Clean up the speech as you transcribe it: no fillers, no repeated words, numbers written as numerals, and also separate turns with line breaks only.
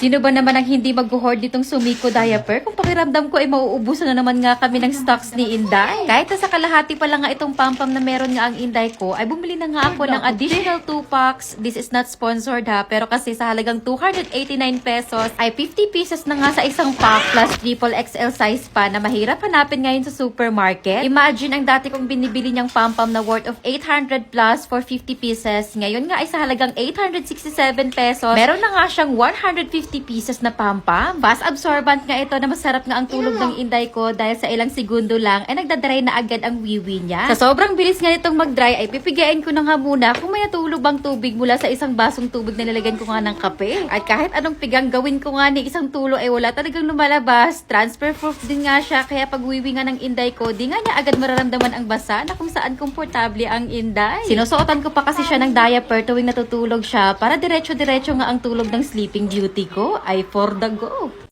Sino ba naman ang hindi mag-hoard nitong Sumiko diaper? Kung pakiramdam ko ay mauubusan na naman nga kami ng stocks ni Inday. Kahit nasa kalahati pa lang nga itong pampam na meron nga ang Inday ko, ay bumili na nga ako ng additional 2 packs. This is not sponsored ha, pero kasi sa halagang 289 pesos ay 50 pieces na nga sa isang pack plus triple XL size pa na mahirap hanapin ngayon sa supermarket. Imagine ang dati kong binibili niyang pampam na worth of 800 plus for 50 pieces. Ngayon nga ay sa halagang 867 pesos. Meron na nga siyang 150 pieces na pampam. Fast absorbent nga ito na masarap nga ang tulog ng Inday ko dahil sa ilang segundo lang ay nagdadry na agad ang wiwi niya. Sa sobrang bilis nga nitong mag-dry ay pipigain ko na nga muna kung may natulog bang tubig mula sa isang basong tubig na nilalagyan ko nga ng kape. At kahit anong pigang gawin ko nga ni isang tulo ay wala talagang lumalabas. Transfer proof din nga siya kaya pag wiwi nga ng Inday ko, di nga niya agad mararamdaman ang basa na kung saan komportable ang Inday. Sinusuotan ko pa kasi siya ng diaper tuwing natutulog siya para diretso-diretso nga ang tulog ng Sleeping Beauty ko ay for the go.